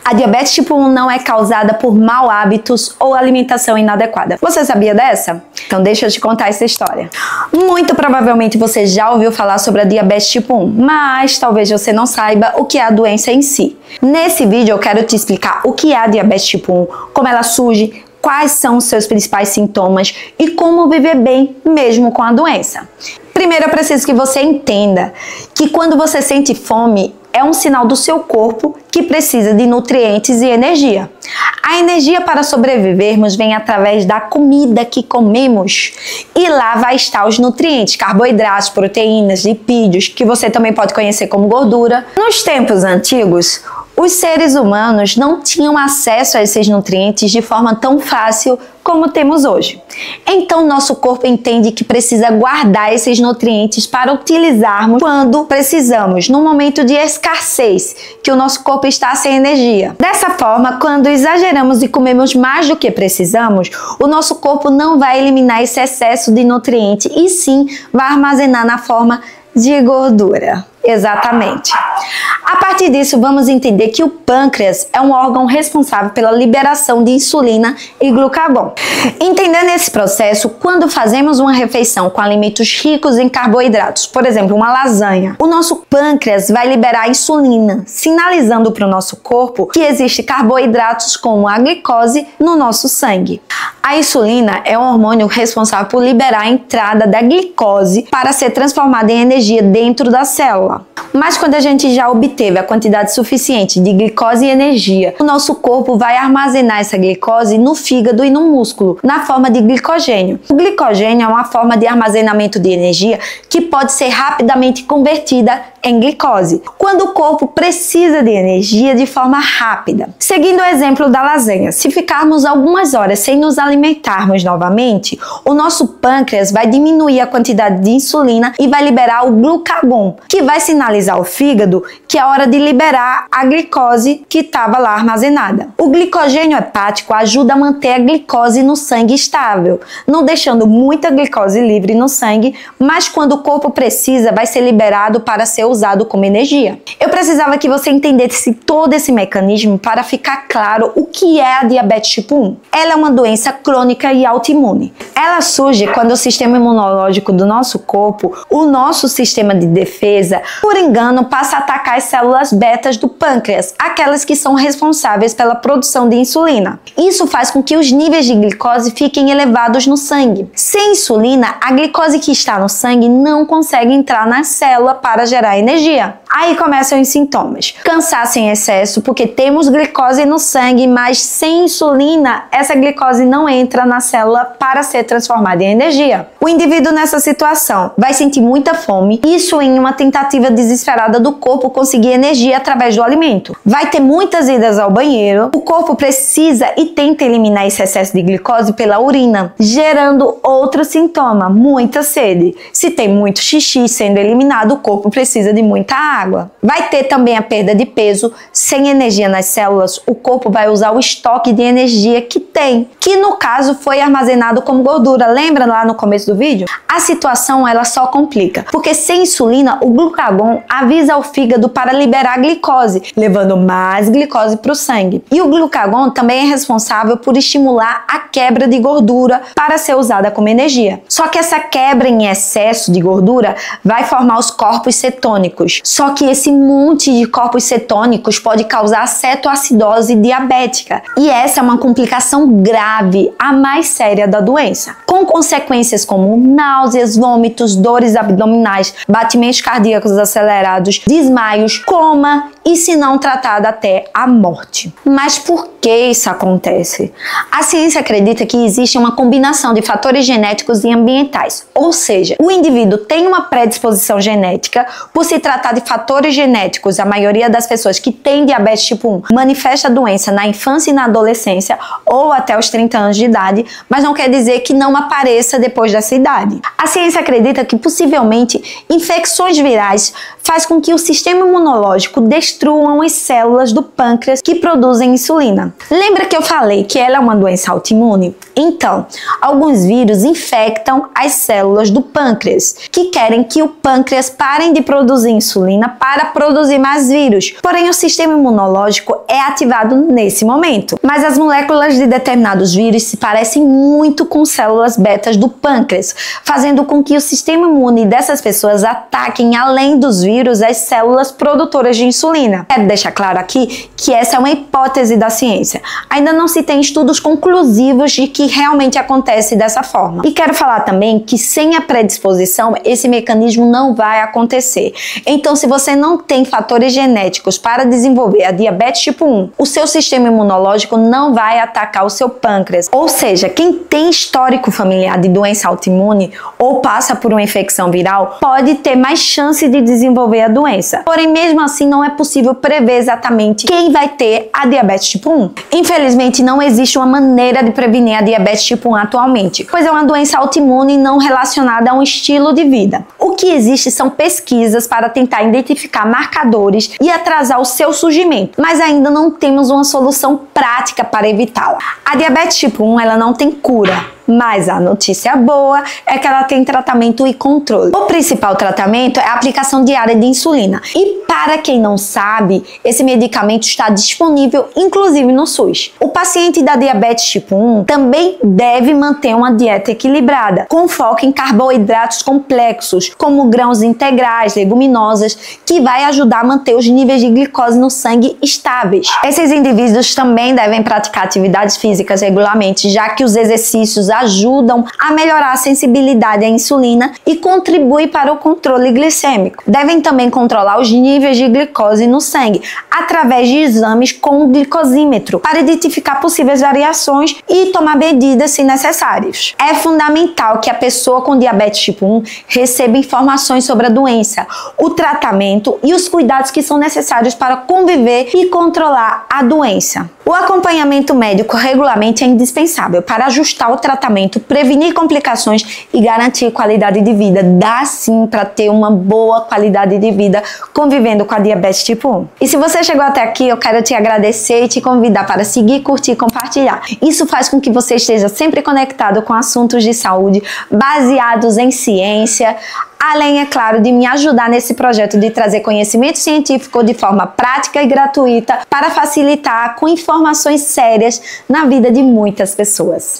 A diabetes tipo 1 não é causada por maus hábitos ou alimentação inadequada. Você sabia dessa? Então deixa eu te contar essa história. Muito provavelmente você já ouviu falar sobre a diabetes tipo 1, mas talvez você não saiba o que é a doença em si. Nesse vídeo eu quero te explicar o que é a diabetes tipo 1, como ela surge, quais são os seus principais sintomas e como viver bem mesmo com a doença. Primeiro eu preciso que você entenda que quando você sente fome, é um sinal do seu corpo que precisa de nutrientes e energia. A energia para sobrevivermos vem através da comida que comemos. E lá vai estar os nutrientes, carboidratos, proteínas, lipídios, que você também pode conhecer como gordura. Nos tempos antigos, os seres humanos não tinham acesso a esses nutrientes de forma tão fácil como temos hoje. Então, nosso corpo entende que precisa guardar esses nutrientes para utilizarmos quando precisamos, no momento de escassez, que o nosso corpo está sem energia. Dessa forma, quando exageramos e comemos mais do que precisamos, o nosso corpo não vai eliminar esse excesso de nutriente e sim vai armazenar na forma de gordura. Exatamente. A partir disso, vamos entender que o pâncreas é um órgão responsável pela liberação de insulina e glucagon. Entendendo esse processo, quando fazemos uma refeição com alimentos ricos em carboidratos, por exemplo, uma lasanha, o nosso pâncreas vai liberar insulina, sinalizando para o nosso corpo que existe carboidratos como a glicose no nosso sangue. A insulina é um hormônio responsável por liberar a entrada da glicose para ser transformada em energia dentro da célula. Mas quando a gente já obteve a quantidade suficiente de glicose e energia, o nosso corpo vai armazenar essa glicose no fígado e no músculo, na forma de glicogênio. O glicogênio é uma forma de armazenamento de energia que pode ser rapidamente convertida em glicose, quando o corpo precisa de energia de forma rápida. Seguindo o exemplo da lasanha, se ficarmos algumas horas sem nos alimentarmos novamente, o nosso pâncreas vai diminuir a quantidade de insulina e vai liberar o glucagon, que vai sinalizar ao fígado que é hora de liberar a glicose que estava lá armazenada. O glicogênio hepático ajuda a manter a glicose no sangue estável, não deixando muita glicose livre no sangue, mas quando o corpo precisa, vai ser liberado para ser usado como energia. Eu precisava que você entendesse todo esse mecanismo para ficar claro o que é a diabetes tipo 1. Ela é uma doença crônica e autoimune. Ela surge quando o sistema imunológico do nosso corpo, o nosso sistema de defesa, por engano, passa a atacar as células betas do pâncreas, aquelas que são responsáveis pela produção de insulina. Isso faz com que os níveis de glicose fiquem elevados no sangue. Sem insulina, a glicose que está no sangue não consegue entrar na célula para gerar energia. Aí começam os sintomas. Cansaço em excesso, porque temos glicose no sangue, mas sem insulina, essa glicose não entra na célula para ser transformada em energia. O indivíduo nessa situação vai sentir muita fome, isso em uma tentativa desesperada do corpo conseguir energia através do alimento. Vai ter muitas idas ao banheiro, o corpo precisa e tenta eliminar esse excesso de glicose pela urina, gerando outro sintoma, muita sede. Se tem muito xixi sendo eliminado, o corpo precisa de muita água. Vai ter também a perda de peso, sem energia nas células, o corpo vai usar o estoque de energia que tem, que no caso foi armazenado como gordura. Lembra lá no começo do vídeo? A situação ela só complica, porque sem insulina o glucagon avisa ao fígado para liberar glicose, levando mais glicose para o sangue. E o glucagon também é responsável por estimular a quebra de gordura para ser usada como energia. Só que essa quebra em excesso de gordura vai formar os corpos cetônicos. Só que esse monte de corpos cetônicos pode causar cetoacidose diabética. E essa é uma complicação grave, a mais séria da doença, com consequências como náuseas, vômitos, dores abdominais, batimentos cardíacos acelerados, desmaios, coma e, se não tratada, até a morte. Mas por que isso acontece? A ciência acredita que existe uma combinação de fatores genéticos e ambientais, ou seja, o indivíduo tem uma predisposição genética. Por se tratar de fatores genéticos, a maioria das pessoas que têm diabetes tipo 1 manifesta a doença na infância e na adolescência ou até os 30 anos de idade, mas não quer dizer que não apareça depois dessa idade. A ciência acredita que possivelmente infecções virais faz com que o sistema imunológico destrua as células do pâncreas que produzem insulina. Lembra que eu falei que ela é uma doença autoimune? Então, alguns vírus infectam as células do pâncreas, que querem que o pâncreas parem de produzir insulina para produzir mais vírus. Porém, o sistema imunológico é ativado nesse momento. Mas as moléculas de determinados vírus se parecem muito com células betas do pâncreas, fazendo com que o sistema imune dessas pessoas ataquem, além dos vírus, as células produtoras de insulina. Quero deixar claro aqui que essa é uma hipótese da ciência. Ainda não se tem estudos conclusivos de que realmente acontece dessa forma. E quero falar também que sem a predisposição, esse mecanismo não vai acontecer. Então, se você não tem fatores genéticos para desenvolver a diabetes tipo 1, o seu sistema imunológico não vai atacar o seu pâncreas. Ou seja, quem tem histórico familiar de doença autoimune ou passa por uma infecção viral pode ter mais chance de desenvolver a doença. Porém, mesmo assim, não é possível prever exatamente quem vai ter a diabetes tipo 1. Infelizmente, não existe uma maneira de prevenir a diabetes tipo 1 atualmente, pois é uma doença autoimune não relacionada a um estilo de vida. O que existe são pesquisas para tentar identificar marcadores e atrasar o seu surgimento, mas ainda não temos uma solução prática para evitá-la. A diabetes tipo 1 ela não tem cura, mas a notícia boa é que ela tem tratamento e controle. O principal tratamento é a aplicação diária de insulina. E para quem não sabe, esse medicamento está disponível inclusive no SUS. O paciente da diabetes tipo 1 também deve manter uma dieta equilibrada, com foco em carboidratos complexos, como grãos integrais, leguminosas, que vai ajudar a manter os níveis de glicose no sangue estáveis. Esses indivíduos também devem praticar atividades físicas regularmente, já que os exercícios ajudam a melhorar a sensibilidade à insulina e contribuem para o controle glicêmico. Devem também controlar os níveis de glicose no sangue através de exames com o glicosímetro para identificar possíveis variações e tomar medidas se necessários. É fundamental que a pessoa com diabetes tipo 1 receba informações sobre a doença, o tratamento e os cuidados que são necessários para conviver e controlar a doença. O acompanhamento médico regularmente é indispensável para ajustar o tratamento, prevenir complicações e garantir qualidade de vida. Dá sim para ter uma boa qualidade de vida convivendo com a diabetes tipo 1. E se você chegou até aqui, eu quero te agradecer e te convidar para seguir, curtir e compartilhar. Isso faz com que você esteja sempre conectado com assuntos de saúde baseados em ciência, além, é claro, de me ajudar nesse projeto de trazer conhecimento científico de forma prática e gratuita para facilitar com informações sérias na vida de muitas pessoas.